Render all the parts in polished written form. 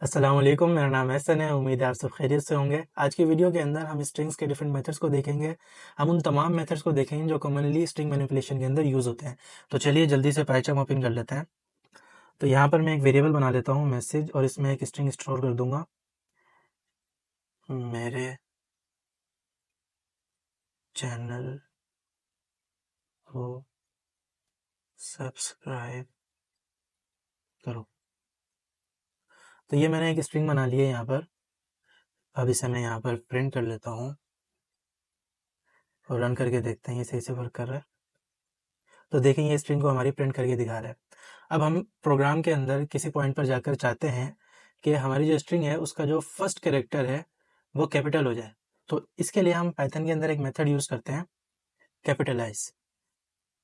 अस्सलाम वालेकुम, मेरा नाम एहसन है। उम्मीद है आप सब खैरियत से होंगे। आज की वीडियो के अंदर हम स्ट्रिंग्स के डिफरेंट मेथड्स को देखेंगे। हम उन तमाम मेथड्स को देखेंगे जो कॉमनली स्ट्रिंग मैनिपुलेशन के अंदर यूज़ होते हैं। तो चलिए जल्दी से पाइचार्ट ओपन कर लेते हैं। तो यहाँ पर मैं एक वेरिएबल बना लेता हूँ मैसेज, और इसमें एक स्ट्रिंग स्टोर कर दूंगा, मेरे चैनल को सब्सक्राइब करो। तो ये मैंने एक स्ट्रिंग बना ली है यहाँ पर। अब इसे मैं यहाँ पर प्रिंट कर लेता हूँ और रन करके देखते हैं ये सही से वर्क कर रहा है। तो देखें ये स्ट्रिंग को हमारी प्रिंट करके दिखा रहा है। अब हम प्रोग्राम के अंदर किसी पॉइंट पर जाकर चाहते हैं कि हमारी जो स्ट्रिंग है उसका जो फर्स्ट कैरेक्टर है वो कैपिटल हो जाए। तो इसके लिए हम पाइथन के अंदर एक मेथड यूज़ करते हैं, कैपिटलाइज।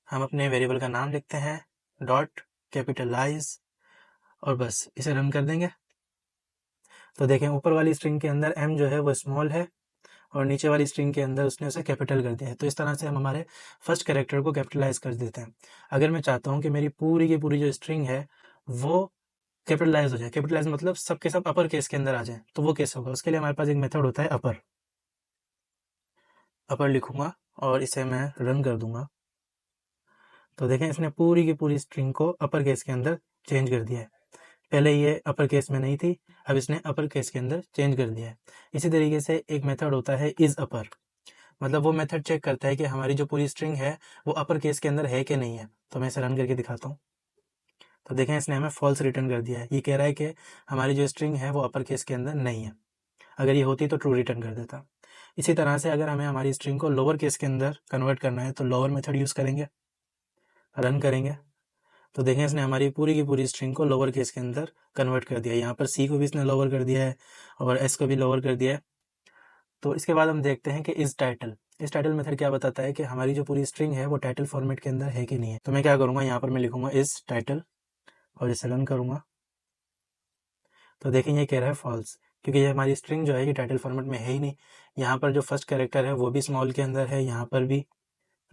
हम अपने वेरिएबल का नाम लिखते हैं डॉट कैपिटलाइज, और बस इसे रन कर देंगे। तो देखें ऊपर वाली स्ट्रिंग के अंदर m जो है वो स्मॉल है, और नीचे वाली स्ट्रिंग के अंदर उसने उसे कैपिटल कर दिया है। तो इस तरह से हम हमारे फर्स्ट कैरेक्टर को कैपिटलाइज कर देते हैं। अगर मैं चाहता हूँ कि मेरी पूरी की पूरी जो स्ट्रिंग है वो कैपिटलाइज हो जाए, कैपिटलाइज मतलब सब के सब अपर केस के अंदर आ जाए, तो वो कैसे होगा? उसके लिए हमारे पास एक मेथड होता है अपर। अपर लिखूंगा और इसे मैं रन कर दूंगा। तो देखें इसने पूरी की पूरी स्ट्रिंग को अपर केस के अंदर चेंज कर दिया है। पहले ये अपर केस में नहीं थी, अब इसने अपर केस के अंदर चेंज कर दिया है। इसी तरीके से एक मेथड होता है इज अपर, मतलब वो मेथड चेक करता है कि हमारी जो पूरी स्ट्रिंग है वो अपर केस के अंदर है कि नहीं है। तो मैं इसे रन करके दिखाता हूँ। तो देखें इसने हमें फॉल्स रिटर्न कर दिया है। ये कह रहा है कि हमारी जो स्ट्रिंग है वो अपर केस के अंदर नहीं है। अगर ये होती तो ट्रू रिटर्न कर देता। इसी तरह से अगर हमें हमारी स्ट्रिंग को लोअर केस के अंदर कन्वर्ट करना है तो लोअर मेथड यूज़ करेंगे, रन करेंगे। तो देखें इसने हमारी पूरी की पूरी स्ट्रिंग को लोअर केस के अंदर कन्वर्ट कर दिया। यहाँ पर सी को भी इसने लोअर कर दिया है और एस को भी लोअर कर दिया है। तो इसके बाद हम देखते हैं कि इस टाइटल मेथड क्या बताता है कि हमारी जो पूरी स्ट्रिंग है वो टाइटल फॉर्मेट के अंदर है कि नहीं है। तो मैं क्या करूँगा, यहाँ पर मैं लिखूंगा इस टाइटल और इसे रन करूँगा। तो देखें ये कह रहा है फॉल्स, क्योंकि ये हमारी स्ट्रिंग जो है ये टाइटल फॉर्मेट में है ही नहीं। यहाँ पर जो फर्स्ट कैरेक्टर है वो भी स्मॉल के अंदर है, यहाँ पर भी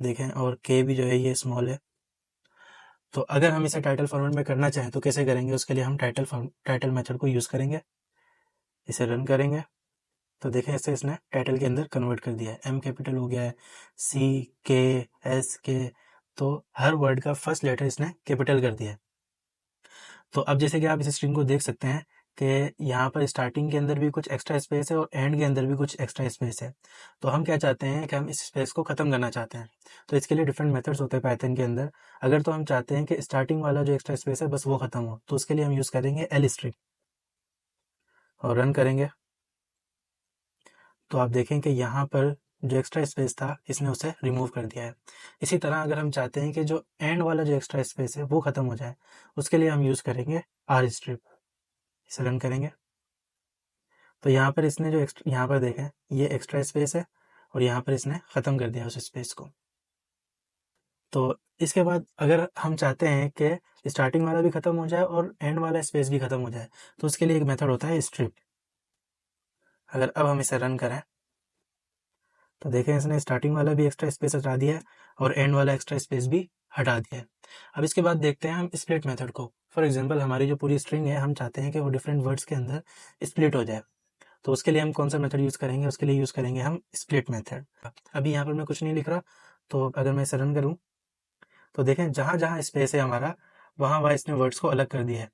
देखें, और के भी जो है ये स्मॉल है। तो अगर हम इसे टाइटल फॉर्मेट में करना चाहें तो कैसे करेंगे? उसके लिए हम टाइटल मेथड को यूज़ करेंगे। इसे रन करेंगे तो देखें इसे इसने टाइटल के अंदर कन्वर्ट कर दिया है। एम कैपिटल हो गया है, सी के एस के, तो हर वर्ड का फर्स्ट लेटर इसने कैपिटल कर दिया है। तो अब जैसे कि आप इस स्ट्रिंग को देख सकते हैं कि यहाँ पर स्टार्टिंग के अंदर भी कुछ एक्स्ट्रा स्पेस है और एंड के अंदर भी कुछ एक्स्ट्रा स्पेस है। तो हम क्या चाहते हैं कि हम इस स्पेस को ख़त्म करना चाहते हैं। तो इसके लिए डिफरेंट मेथड्स होते हैं पाइथन के अंदर। अगर तो हम चाहते हैं कि स्टार्टिंग वाला जो एक्स्ट्रा स्पेस है बस वो ख़त्म हो, तो उसके लिए हम यूज़ करेंगे एल स्ट्रिंग और रन करेंगे। तो आप देखें कि यहाँ पर जो एक्स्ट्रा स्पेस था इसने उसे रिमूव कर दिया है। इसी तरह अगर हम चाहते हैं कि जो एंड वाला जो एक्स्ट्रा स्पेस है वो ख़त्म हो जाए, उसके लिए हम यूज़ करेंगे आर स्ट्रिप। इसे रन करेंगे तो यहाँ पर इसने जो यहाँ पर देखें ये एक्स्ट्रा स्पेस है और यहाँ पर इसने ख़त्म कर दिया उस स्पेस को। तो इसके बाद अगर हम चाहते हैं कि स्टार्टिंग वाला भी ख़त्म हो जाए और एंड वाला स्पेस भी ख़त्म हो जाए, तो उसके लिए एक मेथड होता है स्ट्रिप। अगर अब हम इसे रन करें तो देखें इसने स्टार्टिंग वाला भी एक्स्ट्रा स्पेस हटा दिया है और एंड वाला एक्स्ट्रा स्पेस भी हटा दिया है। अब इसके बाद देखते हैं हम स्प्लिट मेथड को। फॉर एग्जांपल हमारी जो पूरी स्ट्रिंग है हम चाहते हैं कि वो डिफरेंट वर्ड्स के अंदर स्प्लिट हो जाए, तो उसके लिए हम कौन सा मेथड यूज़ करेंगे? उसके लिए यूज़ करेंगे हम स्प्लिट मेथड। अभी यहाँ पर मैं कुछ नहीं लिख रहा, तो अगर मैं इसे रन करूँ तो देखें जहाँ जहाँ स्पेस है हमारा वहाँ वहाँ इसने वर्ड्स को अलग कर दिया है।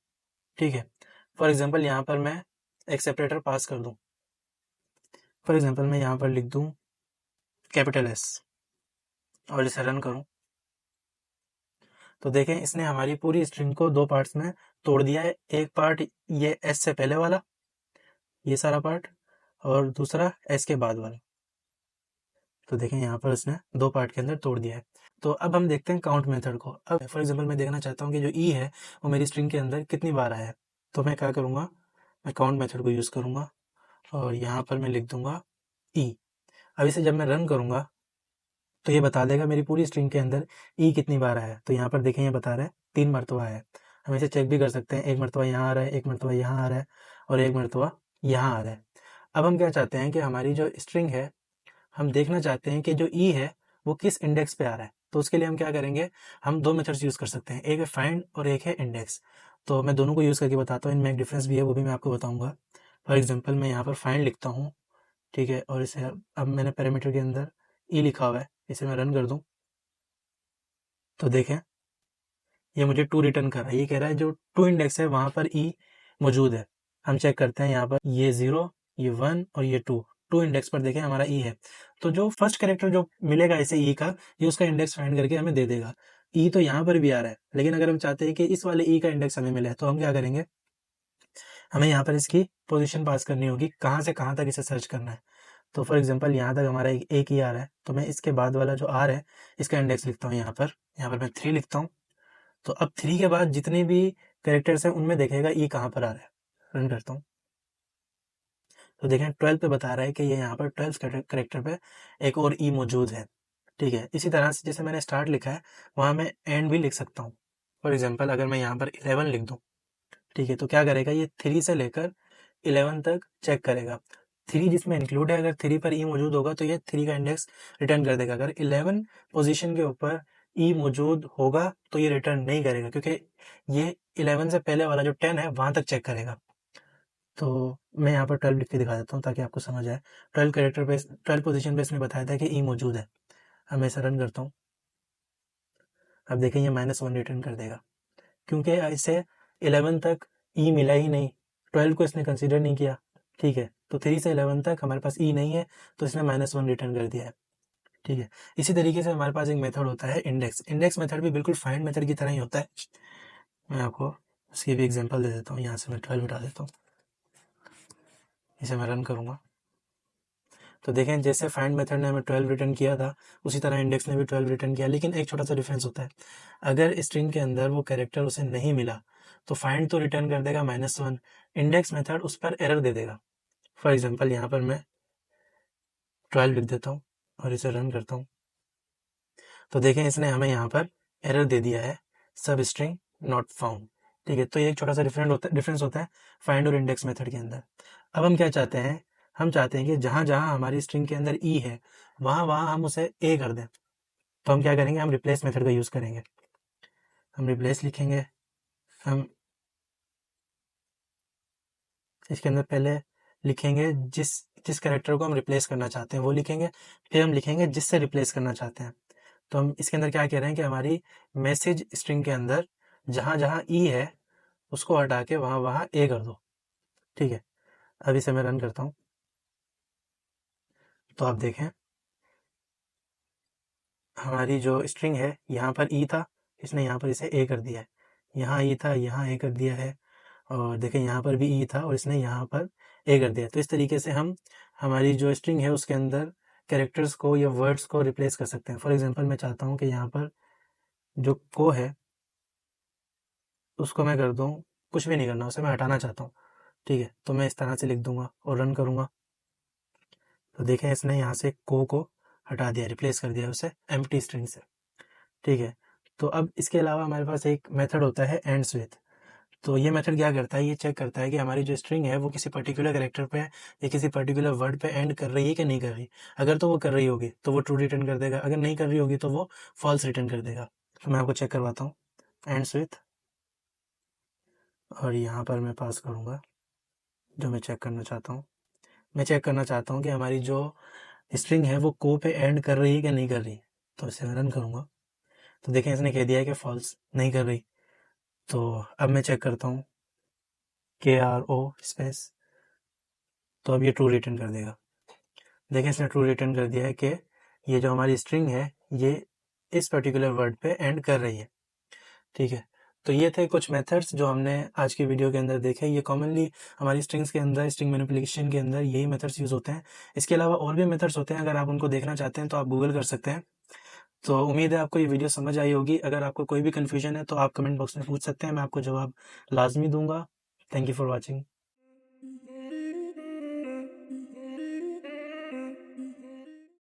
ठीक है, फॉर एग्जाम्पल यहाँ पर मैं एक सेपरेटर पास कर दूँ। फॉर एग्जाम्पल मैं यहाँ पर लिख दूँ कैपिटल एस और इसे रन करूँ तो देखें इसने हमारी पूरी स्ट्रिंग को दो पार्ट्स में तोड़ दिया है। एक पार्ट ये एस से पहले वाला, ये सारा पार्ट, और दूसरा एस के बाद वाला। तो देखें यहाँ पर इसने दो पार्ट के अंदर तोड़ दिया है। तो अब हम देखते हैं काउंट मेथड को। अब फॉर एग्जांपल मैं देखना चाहता हूँ कि जो ई है वो मेरी स्ट्रिंग के अंदर कितनी बार आया है। तो मैं क्या करूँगा, मैं काउंट मेथड को यूज़ करूँगा और यहाँ पर मैं लिख दूँगा ई। अब इसे जब मैं रन करूँगा तो ये बता देगा मेरी पूरी स्ट्रिंग के अंदर ई कितनी बार आया है। तो यहाँ पर देखें ये बता रहा है 3 मरतबा है। हम इसे चेक भी कर सकते हैं, एक मरतबा यहाँ आ रहा है, एक मरतबा यहाँ आ रहा है और एक मरतबा यहाँ आ रहा है। अब हम क्या चाहते हैं कि हमारी जो स्ट्रिंग है हम देखना चाहते हैं कि जो ई है वो किस इंडेक्स पे आ रहा है। तो उसके लिए हम क्या करेंगे, हम 2 मेथड्स यूज़ कर सकते हैं, एक है फाइंड और एक है इंडेक्स। तो मैं दोनों को यूज़ करके बताता हूँ, इनमें एक डिफरेंस भी है, वो भी मैं आपको बताऊँगा। फॉर एग्ज़ाम्पल मैं यहाँ पर फाइंड लिखता हूँ, ठीक है? और इसे अब मैंने पैरामीटर के अंदर ई लिखा हुआ है, इसे मैं रन कर दूँ, तो देखें ये मुझे 2 रिटर्न कर रहा है। ये कह रहा है जो 2 इंडेक्स है वहाँ पर ई मौजूद है। हम चेक करते हैं यहाँ पर ये 0, ये 1 और ये 2 इंडेक्स पर देखें हमारा ई है। तो जो फर्स्ट कैरेक्टर जो मिलेगा इसे ई का, ये उसका इंडेक्स फाइंड करके हमें दे देगा। ई तो यहाँ पर भी आ रहा है, लेकिन अगर हम चाहते हैं कि इस वाले ई का इंडेक्स हमें मिले, तो हम क्या करेंगे, हमें यहाँ पर इसकी पोजीशन पास करनी होगी, कहाँ से कहाँ तक इसे सर्च करना है। तो फॉर एग्जांपल यहाँ तक हमारा एक ही आ रहा है, तो मैं इसके बाद वाला जो आर है इसका इंडेक्स लिखता हूँ यहाँ पर मैं 3 लिखता हूँ। तो अब 3 के बाद जितने भी कैरेक्टर्स हैं उनमें देखेगा ई कहाँ पर आ रहा है। रन करता हूँ, तो देखें 12 पे बता रहा है कि ये यहाँ पर 12 कैरेक्टर पे एक और ई मौजूद है। ठीक है, इसी तरह से जैसे मैंने स्टार्ट लिखा है वहाँ मैं एंड भी लिख सकता हूँ। फॉर एग्जाम्पल अगर मैं यहाँ पर 11 लिख दूँ, ठीक है, तो क्या करेगा, ये 3 से लेकर 11 तक चेक करेगा। 3 जिसमें इंक्लूड है, अगर 3 पर ई मौजूद होगा तो ये 3 का इंडेक्स रिटर्न कर देगा। अगर 11 पोजीशन के ऊपर ई मौजूद होगा तो ये रिटर्न नहीं करेगा, क्योंकि ये 11 से पहले वाला जो 10 है वहां तक चेक करेगा। तो मैं यहाँ पर 12 लिख के दिखा देता हूँ ताकि आपको समझ आए। 12 कैरेक्टर पे 12 पोजीशन पे इसने बताया था कि ई मौजूद है। अब मैं इसे रन करता हूँ, अब देखें ये -1 रिटर्न कर देगा, क्योंकि इसे 11 तक ई मिला ही नहीं, 12 को इसने कंसीडर नहीं किया। ठीक है, तो 3 से 11 तक हमारे पास ई नहीं है, तो इसने -1 रिटर्न कर दिया है। ठीक है, इसी तरीके से हमारे पास एक मेथड होता है इंडेक्स। इंडेक्स मेथड भी बिल्कुल फाइंड मेथड की तरह ही होता है। मैं आपको इसकी भी एग्जांपल दे देता हूँ। यहाँ से मैं 12 हटा देता हूँ, इसे मैं रन करूँगा, तो देखें जैसे फाइंड मेथड ने हमें 12 रिटर्न किया था, उसी तरह इंडेक्स ने भी 12 रिटर्न किया, लेकिन एक छोटा सा डिफरेंस होता है। अगर स्ट्रिंग के अंदर वो कैरेक्टर उसे नहीं मिला तो फाइंड तो रिटर्न कर देगा -1, इंडेक्स मेथड उस पर एरर दे देगा। फॉर एग्जाम्पल यहाँ पर मैं 12 लिख देता हूँ और इसे रन करता हूँ, तो देखें इसने हमें यहाँ पर एरर दे दिया है, सब स्ट्रिंग नॉट फाउंड। ठीक है, तो ये एक छोटा सा डिफरेंस होता है फाइंड और इंडेक्स मेथड के अंदर। अब हम क्या चाहते हैं, हम चाहते हैं कि जहाँ जहाँ हमारी स्ट्रिंग के अंदर ई है वहाँ वहाँ हम उसे ए कर दें। तो हम क्या करेंगे, हम रिप्लेस मेथड का यूज़ करेंगे। हम रिप्लेस लिखेंगे, हम इसके अंदर पहले लिखेंगे जिस जिस कैरेक्टर को हम रिप्लेस करना चाहते हैं वो लिखेंगे, फिर हम लिखेंगे जिससे रिप्लेस करना चाहते हैं। तो हम इसके अंदर क्या कह रहे हैं कि हमारी मैसेज स्ट्रिंग के अंदर जहाँ जहाँ ई है उसको हटा के वहाँ वहाँ ए कर दो। ठीक है, अब इसे मैं रन करता हूँ, तो आप देखें हमारी जो स्ट्रिंग है यहाँ पर ई था, इसने यहाँ पर इसे ए कर दिया है, यहाँ ई था यहाँ ए कर दिया है, और देखें यहाँ पर भी ई था और इसने यहाँ पर ए कर दिया। तो इस तरीके से हम हमारी जो स्ट्रिंग है उसके अंदर कैरेक्टर्स को या वर्ड्स को रिप्लेस कर सकते हैं। फॉर एग्जांपल मैं चाहता हूँ कि यहाँ पर जो को है उसको मैं कर दूँ, कुछ भी नहीं करना, उसे मैं हटाना चाहता हूँ। ठीक है, तो मैं इस तरह से लिख दूंगा और रन करूँगा, तो देखें इसने यहाँ से को हटा दिया, रिप्लेस कर दिया उसे एम्प्टी स्ट्रिंग से। ठीक है, तो अब इसके अलावा हमारे पास एक मेथड होता है एंड्स विथ। तो ये मेथड क्या करता है, ये चेक करता है कि हमारी जो स्ट्रिंग है वो किसी पर्टिकुलर कैरेक्टर पे या किसी पर्टिकुलर वर्ड पे एंड कर रही है कि नहीं कर रही। अगर तो वो कर रही होगी तो वो ट्रू रिटर्न कर देगा, अगर नहीं कर रही होगी तो वो फॉल्स रिटर्न कर देगा। तो मैं आपको चेक करवाता हूँ, एंड्स विथ, और यहाँ पर मैं पास करूँगा जो मैं चेक करना चाहता हूँ। मैं चेक करना चाहता हूँ कि हमारी जो स्ट्रिंग है वो को पे एंड कर रही है कि नहीं कर रही। तो इसे मैं रन करूँगा, तो देखें इसने कह दिया है कि फॉल्स, नहीं कर रही। तो अब मैं चेक करता हूँ KRO स्पेस, तो अब ये ट्रू रिटर्न कर देगा। देखें इसने ट्रू रिटर्न कर दिया है कि ये जो हमारी स्ट्रिंग है ये इस पर्टिकुलर वर्ड पे एंड कर रही है। ठीक है, तो ये थे कुछ मेथड्स जो हमने आज की वीडियो के अंदर देखे। ये कॉमनली हमारी स्ट्रिंग्स के अंदर, स्ट्रिंग मैनिपुलेशन के अंदर यही मेथड्स यूज़ होते हैं। इसके अलावा और भी मेथड्स होते हैं, अगर आप उनको देखना चाहते हैं तो आप गूगल कर सकते हैं। तो उम्मीद है आपको ये वीडियो समझ आई होगी। अगर आपको कोई भी कन्फ्यूजन है तो आप कमेंट बॉक्स में पूछ सकते हैं, मैं आपको जवाब लाजमी दूंगा। Thank you for watching.